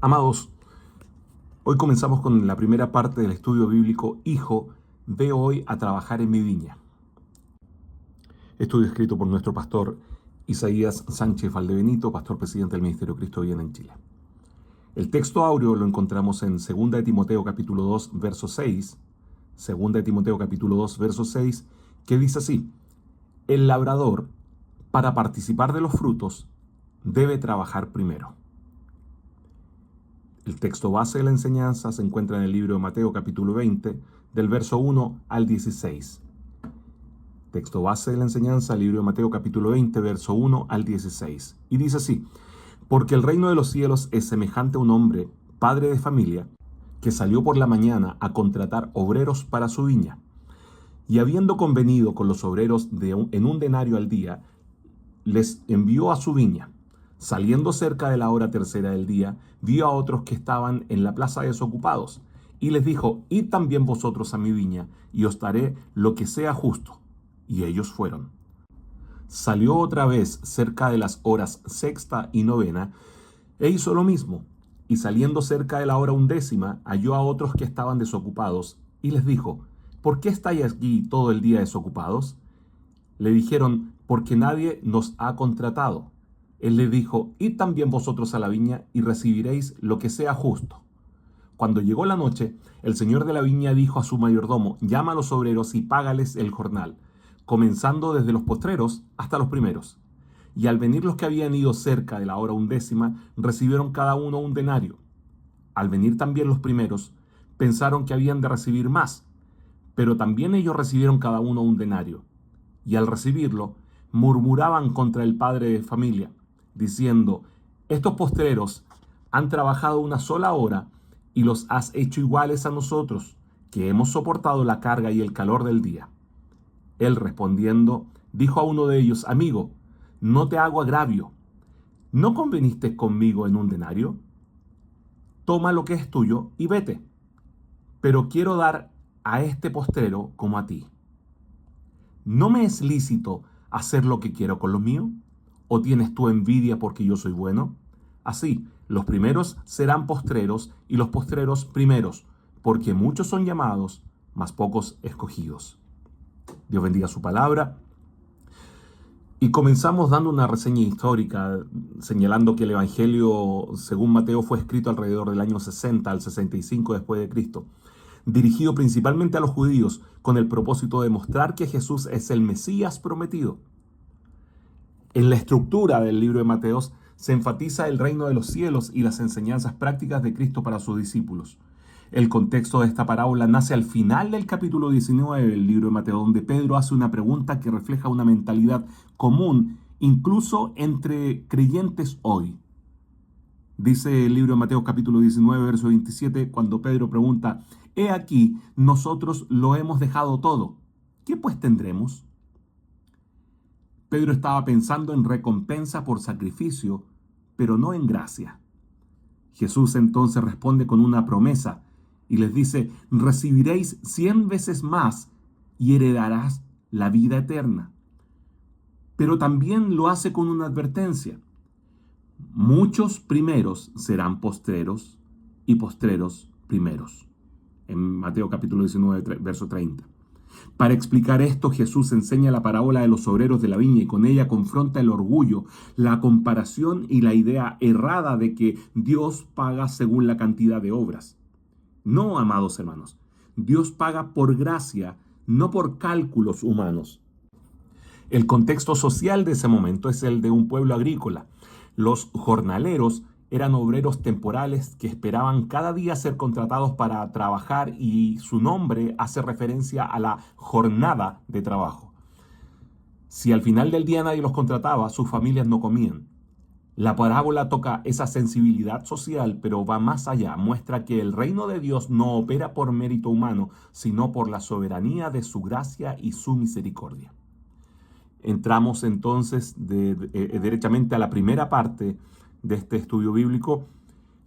Amados, hoy comenzamos con la primera parte del estudio bíblico Hijo, ve hoy a trabajar en mi viña. Estudio escrito por nuestro pastor Isaías Sánchez Valdebenito, pastor presidente del Ministerio Cristo Viene en Chile. El texto áureo lo encontramos en 2 de Timoteo capítulo 2, verso 6, 2 de Timoteo capítulo 2, verso 6, que dice así: el labrador, para participar de los frutos, debe trabajar primero. El texto base de la enseñanza se encuentra en el libro de Mateo capítulo 20, del verso 1 al 16. Texto base de la enseñanza, el libro de Mateo capítulo 20, verso 1 al 16. Y dice así: porque el reino de los cielos es semejante a un hombre, padre de familia, que salió por la mañana a contratar obreros para su viña. Y habiendo convenido con los obreros en un denario al día, les envió a su viña. Saliendo cerca de la hora tercera del día, vio a otros que estaban en la plaza desocupados, y les dijo: id también vosotros a mi viña, y os daré lo que sea justo. Y ellos fueron. Salió otra vez cerca de las horas sexta y novena, e hizo lo mismo. Y saliendo cerca de la hora undécima, halló a otros que estaban desocupados, y les dijo: ¿por qué estáis aquí todo el día desocupados? Le dijeron: porque nadie nos ha contratado. Él le dijo: id también vosotros a la viña y recibiréis lo que sea justo. Cuando llegó la noche, el señor de la viña dijo a su mayordomo: llama a los obreros y págales el jornal, comenzando desde los postreros hasta los primeros. Y al venir los que habían ido cerca de la hora undécima, recibieron cada uno un denario. Al venir también los primeros, pensaron que habían de recibir más, pero también ellos recibieron cada uno un denario. Y al recibirlo, murmuraban contra el padre de familia, diciendo: estos postreros han trabajado una sola hora y los has hecho iguales a nosotros, que hemos soportado la carga y el calor del día. Él respondiendo, dijo a uno de ellos: amigo, no te hago agravio. ¿No conveniste conmigo en un denario? Toma lo que es tuyo y vete. Pero quiero dar a este postrero como a ti. ¿No me es lícito hacer lo que quiero con lo mío? ¿O tienes tú envidia porque yo soy bueno? Así, los primeros serán postreros y los postreros primeros, porque muchos son llamados, mas pocos escogidos. Dios bendiga su palabra. Y comenzamos dando una reseña histórica, señalando que el Evangelio, según Mateo, fue escrito alrededor del año 60 al 65 después de Cristo, dirigido principalmente a los judíos, con el propósito de mostrar que Jesús es el Mesías prometido. En la estructura del libro de Mateo se enfatiza el reino de los cielos y las enseñanzas prácticas de Cristo para sus discípulos. El contexto de esta parábola nace al final del capítulo 19 del libro de Mateo, donde Pedro hace una pregunta que refleja una mentalidad común, incluso entre creyentes hoy. Dice el libro de Mateo capítulo 19, verso 27, cuando Pedro pregunta: he aquí, nosotros lo hemos dejado todo. ¿Qué pues tendremos? Pedro estaba pensando en recompensa por sacrificio, pero no en gracia. Jesús entonces responde con una promesa y les dice: recibiréis 100 veces más y heredarás la vida eterna. Pero también lo hace con una advertencia: muchos primeros serán postreros y postreros primeros. En Mateo capítulo 19, verso 30. Para explicar esto, Jesús enseña la parábola de los obreros de la viña y con ella confronta el orgullo, la comparación y la idea errada de que Dios paga según la cantidad de obras. No, amados hermanos, Dios paga por gracia, no por cálculos humanos. El contexto social de ese momento es el de un pueblo agrícola. Los jornaleros eran obreros temporales que esperaban cada día ser contratados para trabajar, y su nombre hace referencia a la jornada de trabajo. Si al final del día nadie los contrataba, sus familias no comían. La parábola toca esa sensibilidad social, pero va más allá. Muestra que el reino de Dios no opera por mérito humano, sino por la soberanía de su gracia y su misericordia. Entramos entonces derechamente a la primera parte de este estudio bíblico: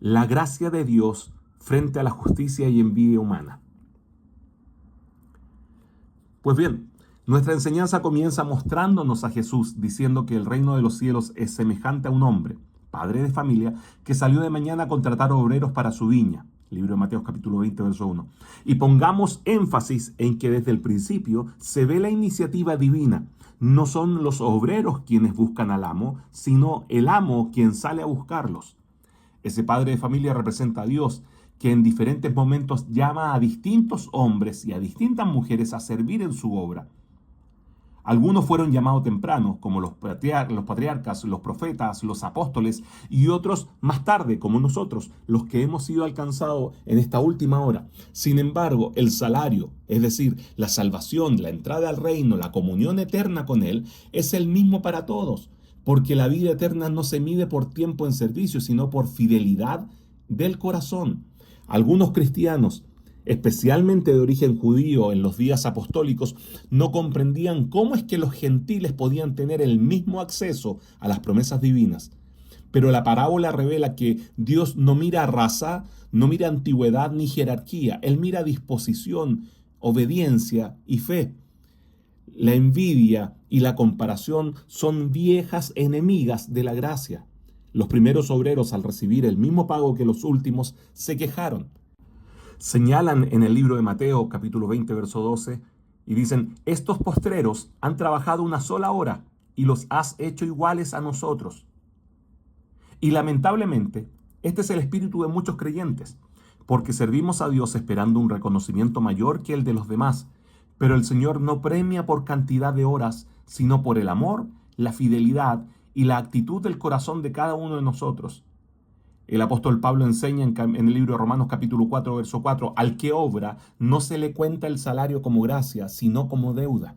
la gracia de Dios frente a la justicia y envidia humana. Pues bien, nuestra enseñanza comienza mostrándonos a Jesús diciendo que el reino de los cielos es semejante a un hombre, padre de familia, que salió de mañana a contratar obreros para su viña. Libro de Mateo capítulo 20, verso 1. Y pongamos énfasis en que desde el principio se ve la iniciativa divina. No son los obreros quienes buscan al amo, sino el amo quien sale a buscarlos. Ese padre de familia representa a Dios, que en diferentes momentos llama a distintos hombres y a distintas mujeres a servir en su obra. Algunos fueron llamados temprano, como los patriarcas, los profetas, los apóstoles, y otros más tarde, como nosotros, los que hemos sido alcanzados en esta última hora. Sin embargo, el salario, es decir, la salvación, la entrada al reino, la comunión eterna con Él, es el mismo para todos, porque la vida eterna no se mide por tiempo en servicio, sino por fidelidad del corazón. Algunos cristianos, especialmente de origen judío en los días apostólicos, no comprendían cómo es que los gentiles podían tener el mismo acceso a las promesas divinas. Pero la parábola revela que Dios no mira raza, no mira antigüedad ni jerarquía. Él mira disposición, obediencia y fe. La envidia y la comparación son viejas enemigas de la gracia. Los primeros obreros, al recibir el mismo pago que los últimos, se quejaron. Señalan en el libro de Mateo, capítulo 20, verso 12, y dicen: estos postreros han trabajado una sola hora y los has hecho iguales a nosotros. Y lamentablemente, este es el espíritu de muchos creyentes, porque servimos a Dios esperando un reconocimiento mayor que el de los demás, pero el Señor no premia por cantidad de horas, sino por el amor, la fidelidad y la actitud del corazón de cada uno de nosotros. El apóstol Pablo enseña en el libro de Romanos capítulo 4, verso 4, al que obra no se le cuenta el salario como gracia, sino como deuda.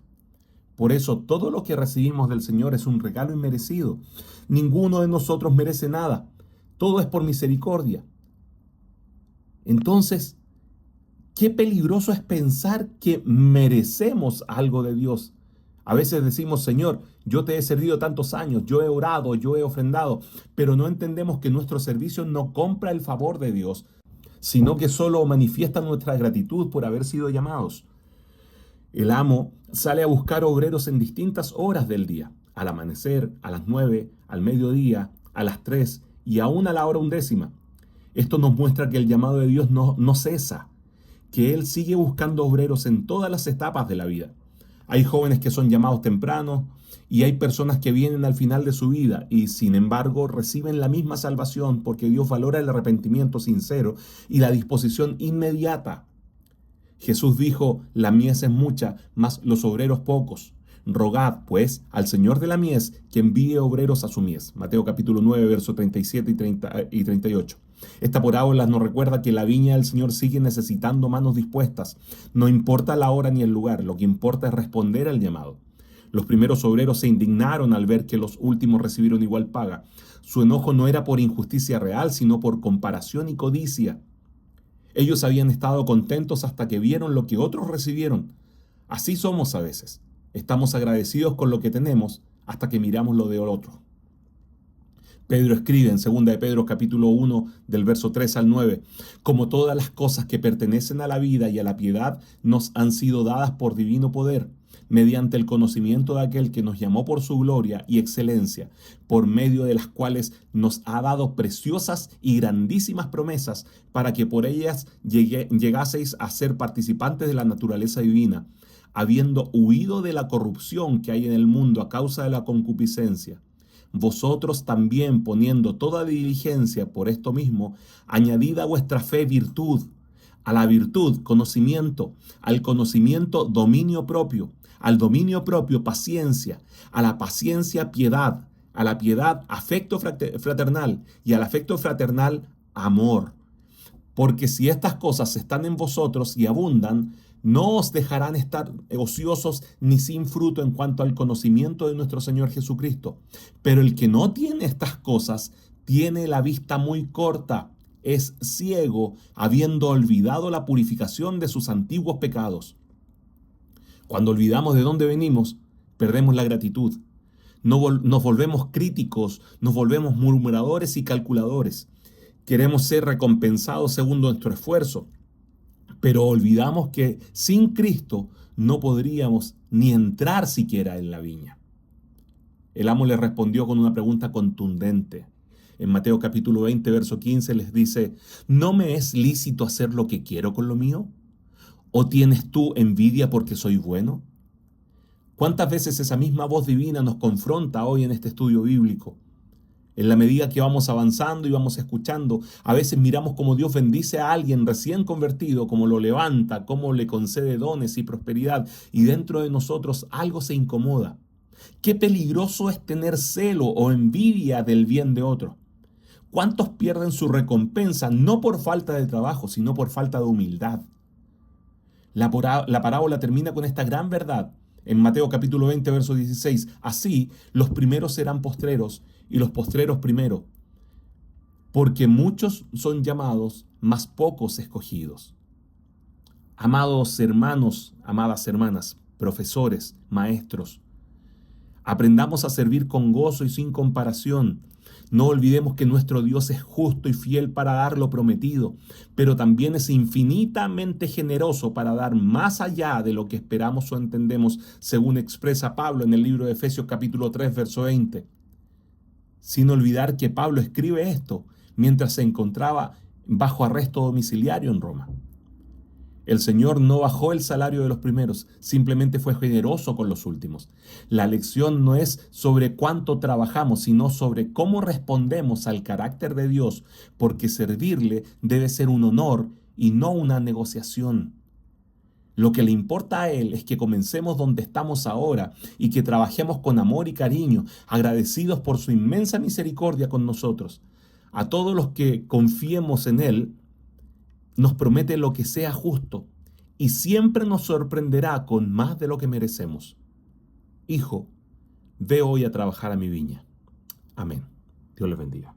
Por eso todo lo que recibimos del Señor es un regalo inmerecido. Ninguno de nosotros merece nada. Todo es por misericordia. Entonces, qué peligroso es pensar que merecemos algo de Dios. A veces decimos: Señor, yo te he servido tantos años, yo he orado, yo he ofrendado, pero no entendemos que nuestro servicio no compra el favor de Dios, sino que solo manifiesta nuestra gratitud por haber sido llamados. El amo sale a buscar obreros en distintas horas del día: al amanecer, a las 9, al mediodía, a las 3 y aún a la hora 11. Esto nos muestra que el llamado de Dios no cesa, que Él sigue buscando obreros en todas las etapas de la vida. Hay jóvenes que son llamados temprano y hay personas que vienen al final de su vida y sin embargo reciben la misma salvación, porque Dios valora el arrepentimiento sincero y la disposición inmediata. Jesús dijo: la mies es mucha, mas los obreros pocos. Rogad, pues, al Señor de la mies que envíe obreros a su mies. Mateo capítulo 9, versos 37 y 38. Esta parábola nos recuerda que la viña del Señor sigue necesitando manos dispuestas. No importa la hora ni el lugar, lo que importa es responder al llamado. Los primeros obreros se indignaron al ver que los últimos recibieron igual paga. Su enojo no era por injusticia real, sino por comparación y codicia. Ellos habían estado contentos hasta que vieron lo que otros recibieron. Así somos a veces. Estamos agradecidos con lo que tenemos hasta que miramos lo de otro. Pedro escribe en 2 de Pedro capítulo 1 del verso 3 al 9: como todas las cosas que pertenecen a la vida y a la piedad nos han sido dadas por divino poder, mediante el conocimiento de aquel que nos llamó por su gloria y excelencia, por medio de las cuales nos ha dado preciosas y grandísimas promesas, para que por ellas llegaseis a ser participantes de la naturaleza divina, habiendo huido de la corrupción que hay en el mundo a causa de la concupiscencia. Vosotros también, poniendo toda diligencia por esto mismo, añadid a vuestra fe virtud, a la virtud conocimiento, al conocimiento dominio propio, al dominio propio paciencia, a la paciencia piedad, a la piedad afecto fraternal y al afecto fraternal amor. Porque si estas cosas están en vosotros y abundan, no os dejarán estar ociosos ni sin fruto en cuanto al conocimiento de nuestro Señor Jesucristo. Pero el que no tiene estas cosas tiene la vista muy corta, es ciego, habiendo olvidado la purificación de sus antiguos pecados. Cuando olvidamos de dónde venimos, perdemos la gratitud. Nos volvemos críticos, nos volvemos murmuradores y calculadores. Queremos ser recompensados según nuestro esfuerzo, pero olvidamos que sin Cristo no podríamos ni entrar siquiera en la viña. El amo le respondió con una pregunta contundente. en Mateo capítulo 20, verso 15, les dice, ¿no me es lícito hacer lo que quiero con lo mío? ¿O tienes tú envidia porque soy bueno? ¿Cuántas veces esa misma voz divina nos confronta hoy en este estudio bíblico? En la medida que vamos avanzando y vamos escuchando, a veces miramos cómo Dios bendice a alguien recién convertido, cómo lo levanta, cómo le concede dones y prosperidad, y dentro de nosotros algo se incomoda. Qué peligroso es tener celo o envidia del bien de otro. ¿Cuántos pierden su recompensa no por falta de trabajo, sino por falta de humildad? La parábola termina con esta gran verdad. En Mateo capítulo 20, verso 16, así los primeros serán postreros y los postreros primero, porque muchos son llamados, mas pocos escogidos. Amados hermanos, amadas hermanas, profesores, maestros, aprendamos a servir con gozo y sin comparación. No olvidemos que nuestro Dios es justo y fiel para dar lo prometido, pero también es infinitamente generoso para dar más allá de lo que esperamos o entendemos, según expresa Pablo en el libro de Efesios capítulo 3, verso 20. Sin olvidar que Pablo escribe esto mientras se encontraba bajo arresto domiciliario en Roma. El Señor no bajó el salario de los primeros, simplemente fue generoso con los últimos. La lección no es sobre cuánto trabajamos, sino sobre cómo respondemos al carácter de Dios, porque servirle debe ser un honor y no una negociación. Lo que le importa a Él es que comencemos donde estamos ahora y que trabajemos con amor y cariño, agradecidos por su inmensa misericordia con nosotros. A todos los que confiemos en Él, nos promete lo que sea justo y siempre nos sorprenderá con más de lo que merecemos. Hijo, ve hoy a trabajar a mi viña. Amén. Dios les bendiga.